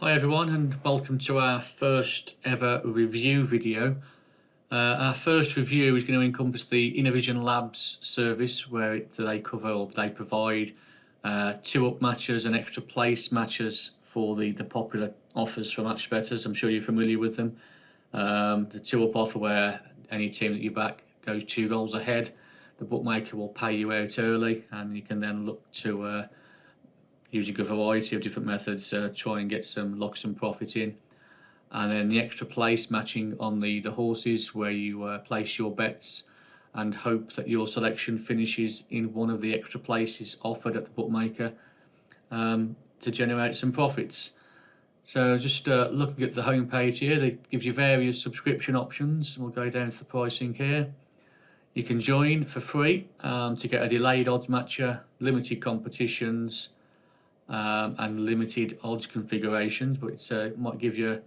Hi everyone, and welcome to our first ever review video. Our first review is going to encompass the Innovision Labs service, where they cover or they provide two-up matches and extra place matches for the popular offers for match bettors. I'm sure you're familiar with them. The two-up offer, where any team that you back goes 2 goals ahead, the bookmaker will pay you out early, and you can then look to using a variety of different methods, try and get some profit in. And then the extra place matching on the horses, where you place your bets and hope that your selection finishes in one of the extra places offered at the bookmaker to generate some profits. So just looking at the home page here, they give you various subscription options. We'll go down to the pricing here. You can join for free to get a delayed odds matcher, limited competitions, and limited odds configurations, but it might give you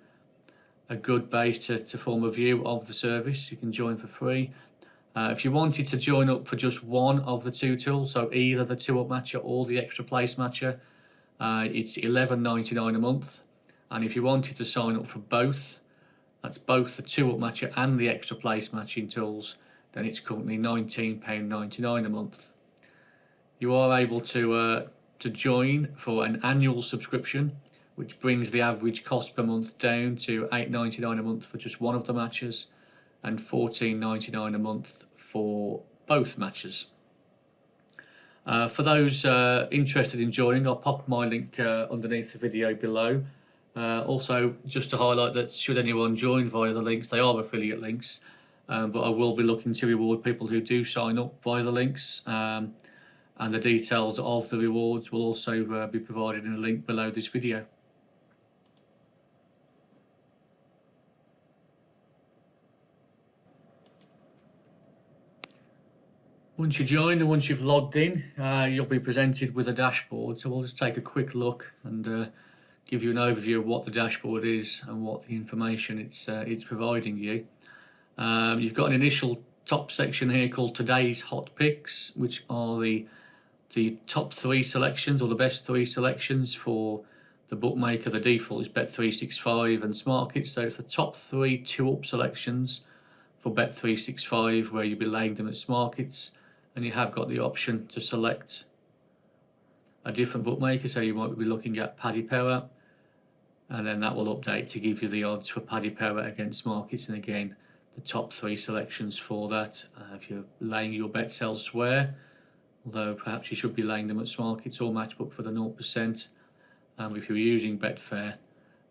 a good base to form a view of the service. You can join for free. If you wanted to join up for just one of the two tools, so either the two-up matcher or the extra place matcher, it's $11.99 a month. And if you wanted to sign up for both, that's both the two-up matcher and the extra place matching tools, then it's currently £19.99 a month. You are able to join for an annual subscription, which brings the average cost per month down to $8.99 a month for just one of the matches and $14.99 a month for both matches. For those interested in joining, I'll pop my link underneath the video below. Also, just to highlight that should anyone join via the links, they are affiliate links, but I will be looking to reward people who do sign up via the links. And the details of the rewards will also be provided in a link below this video. Once you join and once you've logged in, you'll be presented with a dashboard. So we'll just take a quick look and give you an overview of what the dashboard is and what the information it's providing you. You've got an initial top section here called Today's Hot Picks, which are the top 3 selections, or the best 3 selections for the bookmaker. The default is Bet365 and SmartKits, so it's the top 3 two-up selections for Bet365, where you'll be laying them at SmartKits, and you have got the option to select a different bookmaker. So you might be looking at Paddy Power, and then that will update to give you the odds for Paddy Power against SmartKits, and again the top 3 selections for that. If you're laying your bets elsewhere, although perhaps you should be laying them at SmartKits or Matchbook for the 0%. If you're using Betfair,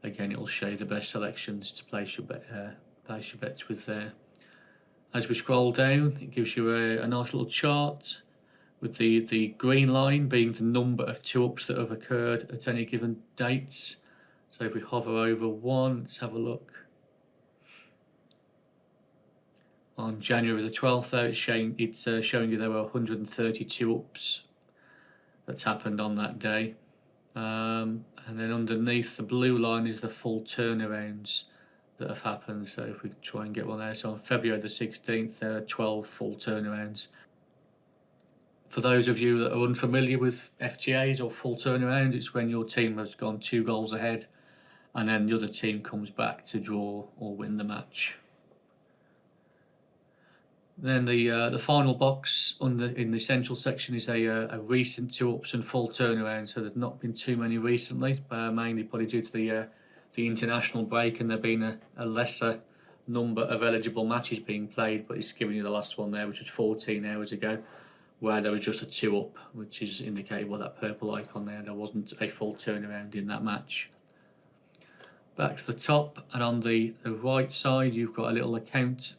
again it will show you the best selections to place your bets with there. As we scroll down, it gives you a nice little chart with the green line being the number of two-ups that have occurred at any given dates. So if we hover over one, let's have a look. On January the 12th, it's showing you there were 132 ups that's happened on that day. And then underneath the blue line is the full turnarounds that have happened. So if we try and get one there, so on February the 16th, there are 12 full turnarounds. For those of you that are unfamiliar with FTAs or full turnaround, it's when your team has gone 2 goals ahead and then the other team comes back to draw or win the match. Then the final box in the central section is a recent 2-ups and full turnaround. So there's not been too many recently, mainly probably due to the international break, and there being a lesser number of eligible matches being played. But it's giving you the last one there, which was 14 hours ago, where there was just a 2-up, which is indicated by that purple icon there. There wasn't a full turnaround in that match. Back to the top, and on the right side, you've got a little account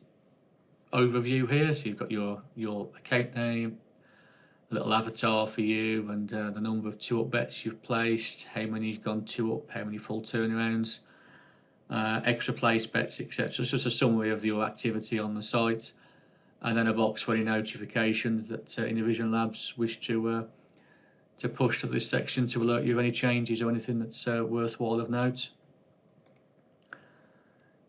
overview here. So you've got your account name, a little avatar for you, and the number of 2-up bets you've placed, how many's gone 2-up, how many full turnarounds, extra place bets, etc. It's just a summary of your activity on the site, and then a box for any notifications that Innovision Labs wish to push to this section to alert you of any changes or anything that's worthwhile of note.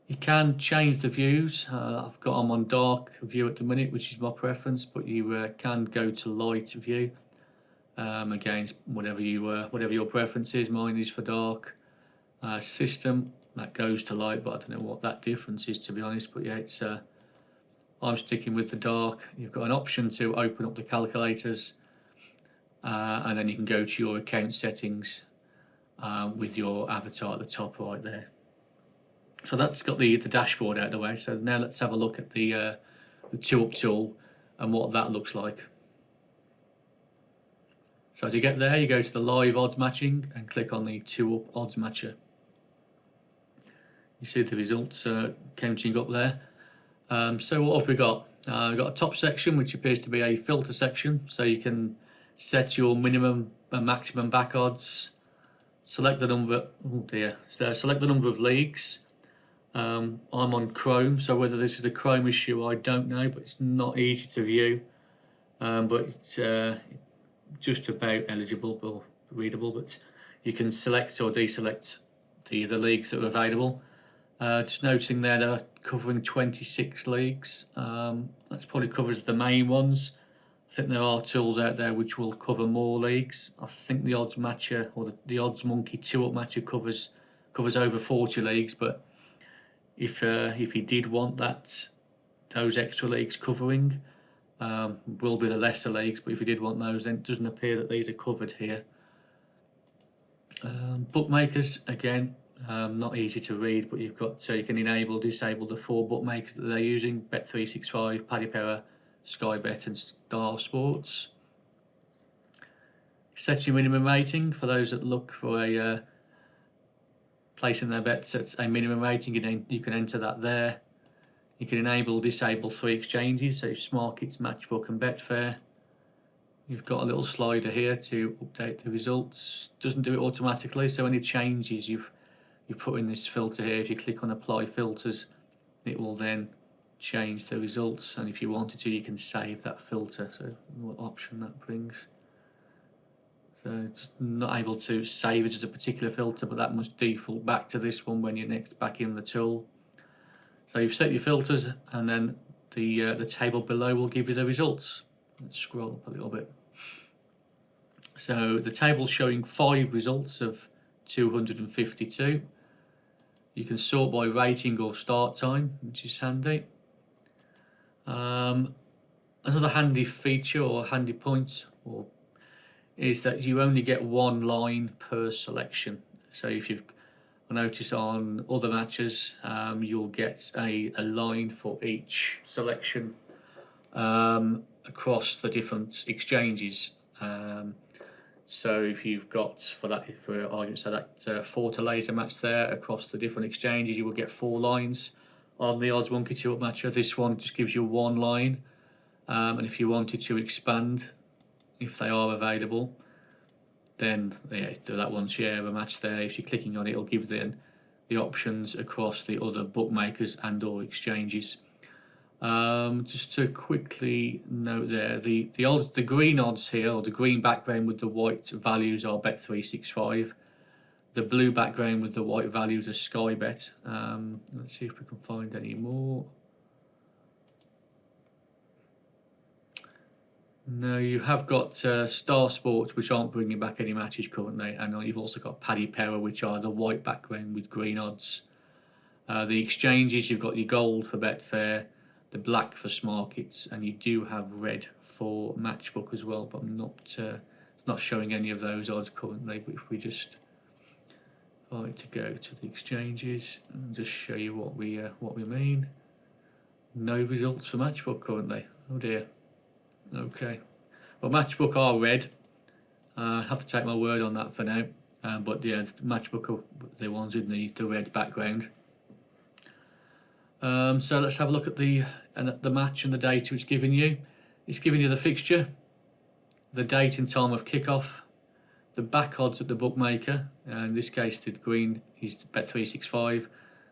You can change the views. I've got them on dark view at the minute, which is my preference, but you can go to light view. Again, whatever your preference is. Mine is for dark. system, that goes to light, but I don't know what that difference is, to be honest. But yeah, it's I'm sticking with the dark. You've got an option to open up the calculators, and then you can go to your account settings with your avatar at the top right there. So that's got the dashboard out of the way. So now let's have a look at the 2up tool and what that looks like. So to get there, you go to the live odds matching and click on the 2up odds matcher. You see the results counting up there. So what have we got? We've got a top section which appears to be a filter section, so you can set your minimum and maximum back odds, select the number, select the number of leagues. I'm on Chrome, so whether this is a Chrome issue I don't know, but it's not easy to view, but it's just about eligible or readable. But you can select or deselect the leagues that are available. Just noticing there they're covering 26 leagues. That probably covers the main ones. I think there are tools out there which will cover more leagues. I think the odds matcher or the odds monkey 2up matcher covers over 40 leagues. But if you did want those extra leagues covering, will be the lesser leagues. But if you did want those, then it doesn't appear that these are covered here. Bookmakers again. Not easy to read, but you've got, so you can enable, disable the 4 bookmakers that they're using: Bet365, Paddy Power, Sky Bet and Star Sports. Set your minimum rating for those that look for a placing their bets at a minimum rating. You can enter that there. You can enable, disable 3 exchanges, so Smarkets, Matchbook and Betfair. You've got a little slider here to update the results. Doesn't do it automatically, so any changes you put in this filter here, if you click on apply filters, it will then change the results, and if you wanted to, you can save that filter. So what option that brings. So just not able to save it as a particular filter, but that must default back to this one when you're next back in the tool. So you've set your filters, and then the table below will give you the results. Let's scroll up a little bit. So the table's showing 5 results of 252. You can sort by rating or start time, which is handy. Another handy feature or handy point is that you only get 1 line per selection. So if you've noticed on other matches, you'll get a line for each selection across the different exchanges. So if you've got, for argument's sake, that Forte laser match there across the different exchanges, you will get 4 lines. On the odds monkey 2up matcher, this one just gives you 1 line. And if you wanted to expand, if they are available, then that one share a match there. If you're clicking on it, it'll give then the options across the other bookmakers and or exchanges. Just to quickly note there, the green odds here, or the green background with the white values, are Bet365. The blue background with the white values are Sky Bet. Let's see if we can find any more. No, you have got Star Sports, which aren't bringing back any matches currently, and you've also got Paddy Power, which are the white background with green odds. The exchanges, you've got your gold for Betfair, the black for Smarkets, and you do have red for Matchbook as well, but I'm not it's not showing any of those odds currently. But if we just like to go to the exchanges and just show you what we mean. No results for Matchbook currently. Oh dear. Okay, well, Matchbook are red. I have to take my word on that for now. But yeah, Matchbook are the ones with the red background. So let's have a look at the match and the data it's giving you. It's giving you the fixture, the date and time of kickoff, the back odds at the bookmaker. In this case, the green is Bet365.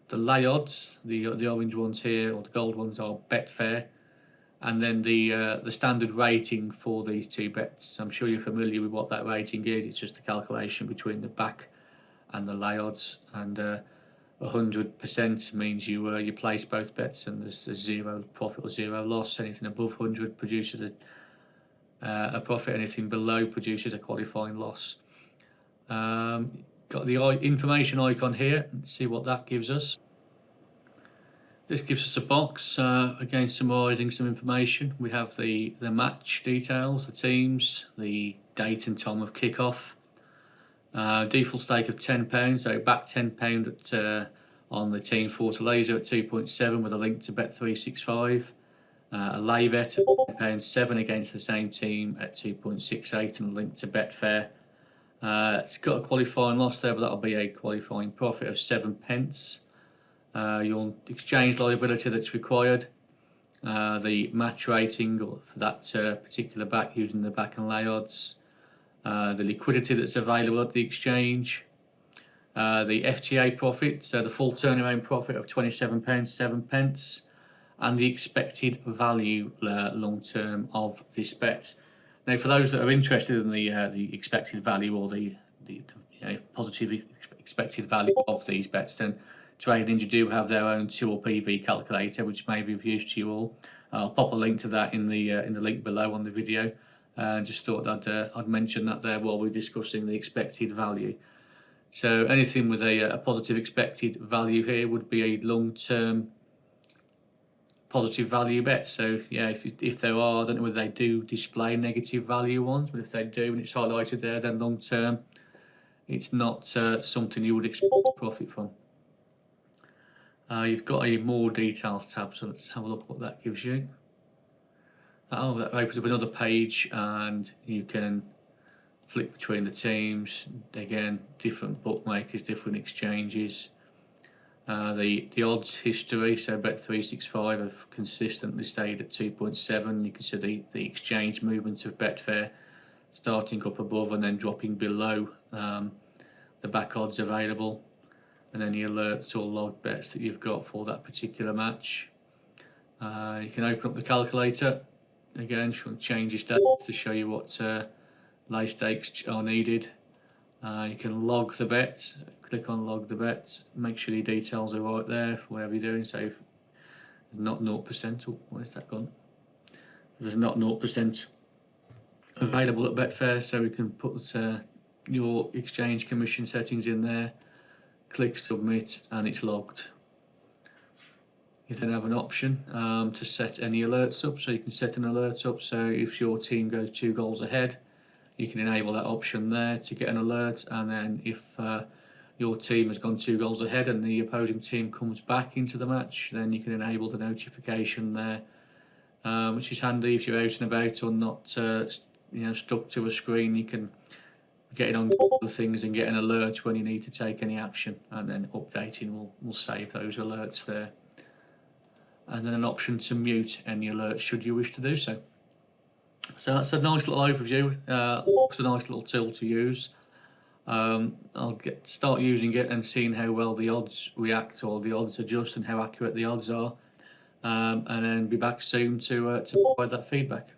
The lay odds, the orange ones here, or the gold ones, are Betfair. And then the standard rating for these 2 bets. I'm sure you're familiar with what that rating is. It's just the calculation between the back and the lay odds. And 100% means you place both bets and there's a 0 profit or 0 loss. Anything above 100 produces a profit. Anything below produces a qualifying loss. got the information icon here. Let's see what that gives us. This gives us a box, again summarising some information. We have the match details, the teams, the date and time of kick-off. Default stake of £10, so back £10 on the team Fortaleza at 2.7 with a link to Bet365. A lay bet of £10.7 against the same team at 2.68 and a link to Betfair. It's got a qualifying loss there, but that'll be a qualifying profit of 7p. Your exchange liability that's required, the match rating for that particular back using the back and lay odds, the liquidity that's available at the exchange, the FTA profit, so the full turnaround profit of £27.7, and the expected value long term of this bet. Now, for those that are interested in the expected value or the positive expected value of these bets, then Trading Ninja do have their own 2 or PV calculator, which may be of use to you all. I'll pop a link to that in the link below on the video. Just thought I'd mention that there while we're discussing the expected value. So anything with a positive expected value here would be a long-term positive value bet. So yeah, if there are, I don't know whether they do display negative value ones, but if they do and it's highlighted there, then long term it's not something you would expect to profit from. You've got a more details tab, so let's have a look what that gives you. Oh, that opens up another page and you can flick between the teams. Again, different bookmakers, different exchanges. The odds history, so Bet365 have consistently stayed at 2.7. You can see the exchange movement of Betfair starting up above and then dropping below the back odds available, and any alerts or log bets that you've got for that particular match. You can open up the calculator. Again, if you want to change your stakes to show you what lay stakes are needed. You can log the bet, click on log the bet, make sure your details are right there for whatever you're doing. So if there's not 0%, oh, where's that gone? There's not 0% available at Betfair, so we can put your exchange commission settings in there, click submit, and it's logged. You then have an option to set any alerts up, so you can set an alert up, so if your team goes 2 goals ahead, you can enable that option there to get an alert, and then if your team has gone 2 goals ahead and the opposing team comes back into the match, then you can enable the notification there, which is handy if you're out and about or not stuck to a screen. You can get it on the things and get an alert when you need to take any action, and then updating will save those alerts there. And then an option to mute any alerts should you wish to do so. So that's a nice little overview. It's a nice little tool to use. I'll start using it and seeing how well the odds react or the odds adjust and how accurate the odds are, and then be back soon to provide that feedback.